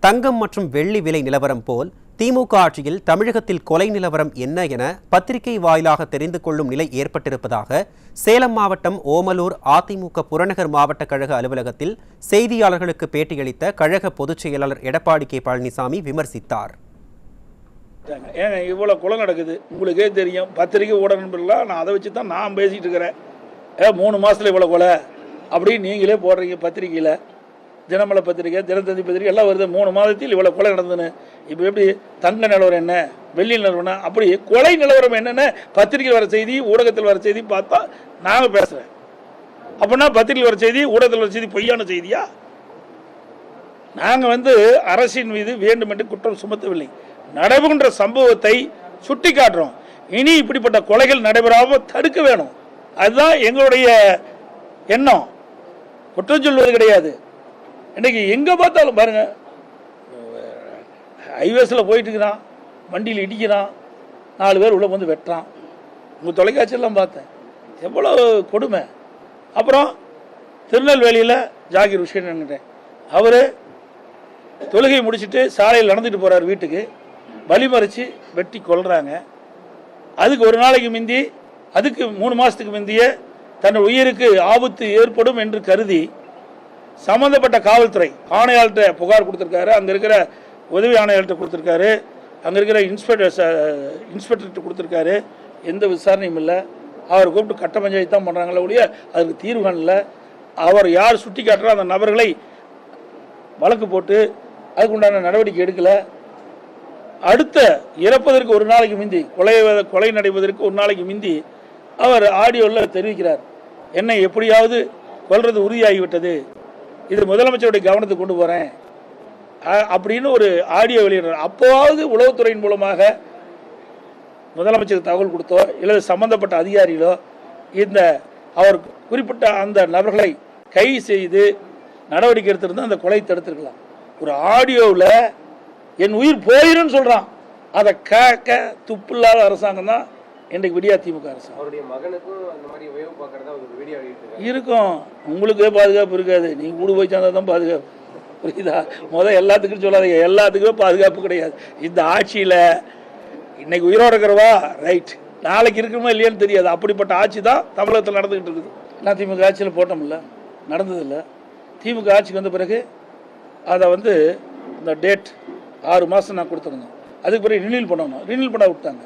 தங்கம் மற்றும் வெள்ளி விலை நிலவரம் போல் திமுக ஆட்சியில் தமிழகத்தில் கொலை நிலவரம் என்ன என பத்திரிகை வாயிலாக தெரிந்து கொள்ளும் நிலை ஏற்பட்டிருப்பதாக சேலம் மாவட்டம் ஓமலூர் அதிமுக புறநகர் மாவட்ட கழக அலுவலகத்தில் செய்தியாளர்களுக்கு பேட்டியளித்த கழக பொதுச் செயலாளர் எடப்பாடி கே பழனிசாமி விமர்சித்தார். ஏங்க இவ்வளோ கொலை நடக்குது, உங்களுக்கே தெரியும். பத்திரிகை ஊடக நண்பர்களாக நான் அதை வச்சு தான் நான் பேசிகிட்டு இருக்கிறேன். 3 மாதத்தில் இவ்வளோ கொலை அப்படின்னு நீங்களே போடுறீங்க. பத்திரிகையில் தினமலை பத்திரிகை, தினத்தந்தி பத்திரிகை எல்லாம் வருது. 3 மாதத்தில் இவ்வளோ கொலை நடந்ததுன்னு. இப்போ எப்படி தங்க நிலவரம் என்ன, வெள்ளி நிலவரம், அப்படி கொலை நிலவரம் என்னென்னு பத்திரிகை வர செய்தி, ஊடகத்தில் வர செய்தி பார்த்தா நாங்கள் பேசுகிறேன். அப்படின்னா பத்திரிகை வர செய்தி, ஊடகத்தில் வர செய்தி பொய்யான செய்தியா? நாங்கள் அரசின் மீது வேண்டுமென்று குற்றம் சுமத்தவில்லை. நடைபெறுகின்ற சம்பவத்தை சுட்டி காட்டுறோம். இனி இப்படிப்பட்ட கொலைகள் நடைபெறாமல் தடுக்க வேணும். அதுதான் எங்களுடைய எண்ணம். குற்றம் சொல்வது கிடையாது. இன்னைக்கு எங்கே பார்த்தாலும் பாருங்க, ஹைவேஸில் போயிட்டு இருக்கிறான், வண்டியில் இடிக்கிறான், 4 பேர் உள்ள வந்து வெட்டுறான். உங்கள் தொலைக்காட்சியெல்லாம் பார்த்தேன், எவ்வளோ கொடுமை. அப்புறம் திருநெல்வேலியில் ஜாகிர் ஹுசேன் அவர் தொழுகை முடிச்சுட்டு சாலையில் நடந்துட்டு போகிறார் வீட்டுக்கு, வழிமறித்து வெட்டி கொள்றாங்க. அதுக்கு ஒரு நாளைக்கு முந்தி, அதுக்கு 3 மாதத்துக்கு முந்திய தன் உயிருக்கு ஆபத்து ஏற்படும் என்று கருதி சம்பந்தப்பட்ட காவல்துறை ஆணையாளர்கிட்ட புகார் கொடுத்துருக்காரு. அங்கே இருக்கிற உதவி ஆணையாளர்கிட்ட கொடுத்துருக்காரு, அங்கே இருக்கிற இன்ஸ்பெக்டர்கிட்ட கொடுத்துருக்காரு. எந்த விசாரணையும் இல்லை. அவர் கூப்பிட்டு கட்ட பஞ்சாயத்து தான் பண்ணுறாங்களே ஒழிய அதுக்கு தீர்வு காணல. அவர் யார் சுட்டி காட்டுறோ அந்த நபர்களை வழக்கு போட்டு அதுக்கு உண்டான நடவடிக்கை எடுக்கலை. அடுத்த இறப்பதற்கு ஒரு நாளைக்கு முந்தி, கொலை நடைபெறுவதற்கு ஒரு நாளைக்கு முந்தி அவர் ஆடியோவில் தெரிவிக்கிறார், என்னை எப்படியாவது கொல்றது உறுதியாகிவிட்டது, இது முதலமைச்சருடைய கவனத்துக்கு கொண்டு போகிறேன் அப்படின்னு ஒரு ஆடியோ வெளியிடுறார். அப்போவாவது உளவுத்துறையின் மூலமாக முதலமைச்சருக்கு தகவல் கொடுத்தோ இல்லை சம்பந்தப்பட்ட அதிகாரிகளோ இந்த அவர் குறிப்பிட்ட அந்த நபர்களை கைது செய்து நடவடிக்கை எடுத்திருந்தால் அந்த கொலை தடுத்திருக்கலாம். ஒரு ஆடியோவில் என் உயிர் போயிருன்னு சொல்கிறான். அதை கேட்க துப்பில்லாத அரசாங்கம் தான் இன்றைக்கு விடியா திமுக அரசாங்கம். அவருடைய மகனுக்கும் அந்த மாதிரி உயவு பார்க்கறதா ஒரு வீடியோ இருக்கும். உங்களுக்கே பாதுகாப்பு இருக்காது, நீங்கள் கூட போய் சேர்ந்தா தான் பாதுகாப்பு. புரியுதா? எல்லாத்துக்கும் சொல்லாதீங்க, எல்லாத்துக்குமே பாதுகாப்பு கிடையாது. இந்த ஆட்சியில் இன்னைக்கு உயிரோடு இருக்கிறவா ரைட், நாளைக்கு இருக்குமா இல்லையான்னு தெரியாது. அப்படிப்பட்ட ஆட்சி தான் தமிழகத்தில் நடந்துக்கிட்டு இருக்குது. நான் திமுக ஆட்சியில் போட்டோம்ல, நடந்ததில்லை. திமுக ஆட்சிக்கு வந்த பிறகு அதை இந்த டேட் 6 மாதம் நான் கொடுத்துருந்தோம். அதுக்கு பிறகு ரினியூல் பண்ணணும், ரினியூல் பண்ண விட்டாங்க,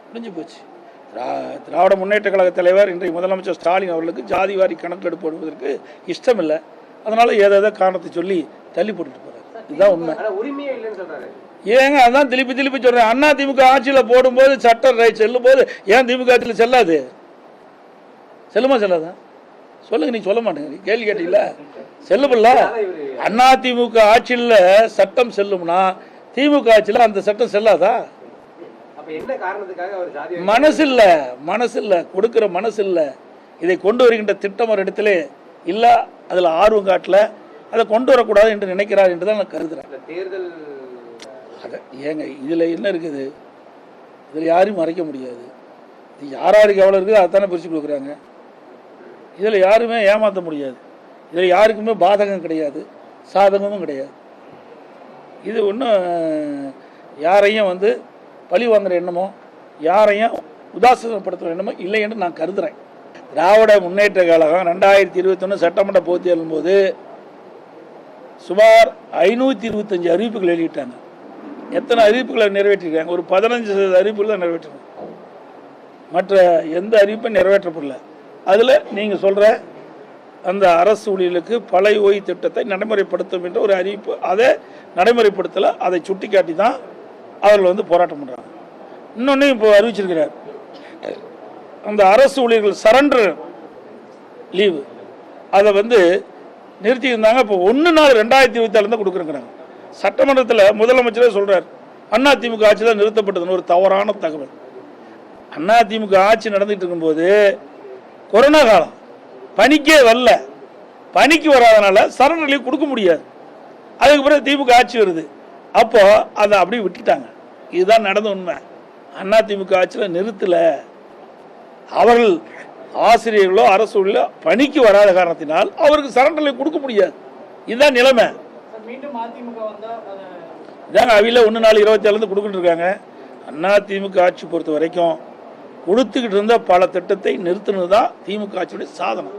முடிஞ்சு போச்சு. திராவிட முன்னேற்ற கழக தலைவர் இன்றைய முதலமைச்சர் ஸ்டாலின் அவர்களுக்கு ஜாதிவாரி கணக்கெடுப்பு போடுவதற்கு இஷ்டம் இல்லை. அதனால ஏதோ காரணத்தை சொல்லி தள்ளி போட்டுட்டு போறாரு. இதுதான் உண்மை. ஏங்க அதான் திருப்பி சொல்றேன். அண்ணா திமுக ஆட்சியில் போடும்போது சட்டம் ரைட் செல்லும் போது ஏன் திமுக ஆட்சியில் செல்லாது? செல்லுமா செல்லாதா? சொல்லுங்க. நீ சொல்ல மாட்டேங்க, கேள்வி கேட்டீங்களா? செல்லுமில்ல. அண்ணா திமுக ஆட்சியில் சட்டம் செல்லும்னா திமுக ஆட்சியில் அந்த சட்டம் செல்லாதா? மனசு இல்ல, கொடுக்கிற மனசு இல்ல. இதை கொண்டு வருகின்ற திட்டம் ஒரு இடத்துல இல்ல, அதுல ஆர்வம் காட்டல, அதை கொண்டு வரக்கூடாது என்று நினைக்கிறார் என்றுதான் நான் கருதுறேன். ஏங்க இதுல என்ன இருக்குது? இதுல யாரையும் மறைக்க முடியாது. இது யாருக்கு எவ்வளவு இருக்குது அதானே பிரிச்சு கொடுக்குறாங்க. இதுல யாருமே ஏமாற்ற முடியாது. இதுல யாருக்குமே பாதகம் கிடையாது, சாதகமும் கிடையாது. இது ஒன்றும் யாரையும் பழி வாங்குற எண்ணமோ யாரையும் உதாசீனப்படுத்துகிற எண்ணமோ இல்லை என்று நான் கருதுறேன். திராவிட முன்னேற்ற கழகம் 2021 சட்டமன்ற பொதுத் தேர்தலும் போது சுமார் 525 அறிவிப்புகள் வெளியிட்டாங்க. எத்தனை அறிவிப்புகளை நிறைவேற்றிருக்காங்க? ஒரு 15% அறிவிப்புகள் தான் நிறைவேற்றிருக்காங்க. மற்ற எந்த அறிவிப்பும் நிறைவேற்றப்படல. அதில் நீங்கள் சொல்கிற அந்த அரசு ஊழியர்களுக்கு பழைய ஓய்வு திட்டத்தை நடைமுறைப்படுத்தும் என்ற ஒரு அறிவிப்பு, அதை நடைமுறைப்படுத்தலை. அதை சுட்டி காட்டி தான் அவர்கள் போராட்டம் பண்ணுறாங்க. இன்னொன்று இப்போ அறிவிச்சிருக்கிறார், அந்த அரசு ஊழியர்கள் சரண்டர் லீவு அதை நிறுத்தி இருந்தாங்க. இப்போ 1/4/2024 தான் கொடுக்குறேங்கிறாங்க. சட்டமன்றத்தில் முதலமைச்சரே சொல்கிறார், அண்ணா திமுக ஆட்சி தான் நிறுத்தப்பட்டதுன்னு. ஒரு தவறான தகவல். அண்ணா திமுக ஆட்சி நடந்துகிட்டு இருக்கும்போது கொரோனா காலம், பணிக்கே வரல, பணிக்கு வராதனால சரண்டர் லீவ் கொடுக்க முடியாது. அதுக்கு பிறகு திமுக ஆட்சி வருது, அப்போ அதை அப்படியே விட்டுட்டாங்க. இதுதான் நடந்த உண்மை. அண்ணா திமுக ஆட்சியில் நிறுத்தல. அவர்கள் ஆசிரியர்களோ அரசு பணிக்கு வராத காரணத்தினால் அவருக்கு சரண்டர் லீவ் கொடுக்க முடியாது. இதுதான் நிலைமை. இதாங்க அவையில் 1/4/27 கொடுக்கிட்டு இருக்காங்க. அதிமுக ஆட்சி பொறுத்த வரைக்கும் கொடுத்துக்கிட்டு இருந்த பல திட்டத்தை நிறுத்தினது தான் திமுக ஆட்சியுடைய சாதனை.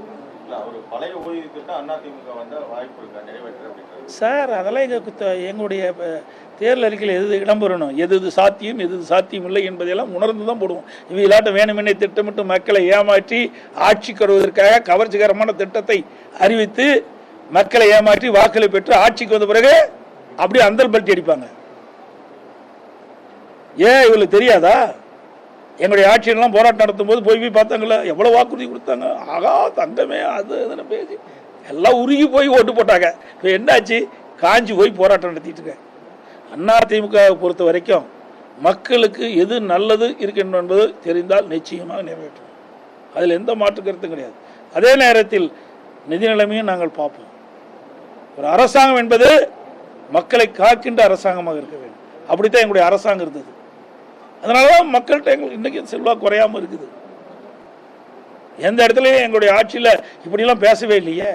சார் அதெல்லாம் எங்களுடைய தேர்தல் அறிக்கையில் எது இடம்பெறணும், எது சாத்தியம் எது சாத்தியம் இல்லை என்பதையெல்லாம் உணர்ந்து தான் போடுவோம். இவையிலாட்ட வேணுமென்னே திட்டமிட்டு மக்களை ஏமாற்றி ஆட்சிக்கு வருவதற்காக கவர்ச்சிகரமான திட்டத்தை அறிவித்து மக்களை ஏமாற்றி வாக்களை பெற்று ஆட்சிக்கு வந்த பிறகு அப்படியே அந்தல் பல்ட்டி அடிப்பாங்க. ஏன் இவங்களுக்கு தெரியாதா? எங்களுடைய ஆட்சியெல்லாம் போராட்டம் நடத்தும் போது போய் பார்த்தாங்களா, எவ்வளோ வாக்குறுதி கொடுத்தாங்க, ஆகா தங்கமே அது அதுன்னு பேசி எல்லாம் உருகி போய் ஓட்டு போட்டாங்க. இப்போ என்னாச்சு? காஞ்சி போய் போராட்டம் நடத்திட்டு இருக்காங்க. அதிமுக பொறுத்த வரைக்கும் மக்களுக்கு எது நல்லது இருக்கின்ற என்பது தெரிந்தால் நிச்சயமாக நிறைவேற்றும். அதில் எந்த மாற்று கருத்தும் கிடையாது. அதே நேரத்தில் நிதி நிலைமையும் நாங்கள் பார்ப்போம். ஒரு அரசாங்கம் என்பது மக்களை காக்கின்ற அரசாங்கமாக இருக்க வேண்டும். அப்படித்தான் எங்களுடைய அரசாங்கம் இருந்தது. அதனாலதான் மக்கள்கிட்ட எங்களுக்கு இன்னைக்கு செல்வாக்கு குறையாம இருக்குது. எந்த இடத்துலையும் எங்களுடைய ஆட்சியில் இப்படிலாம் பேசவே இல்லையே.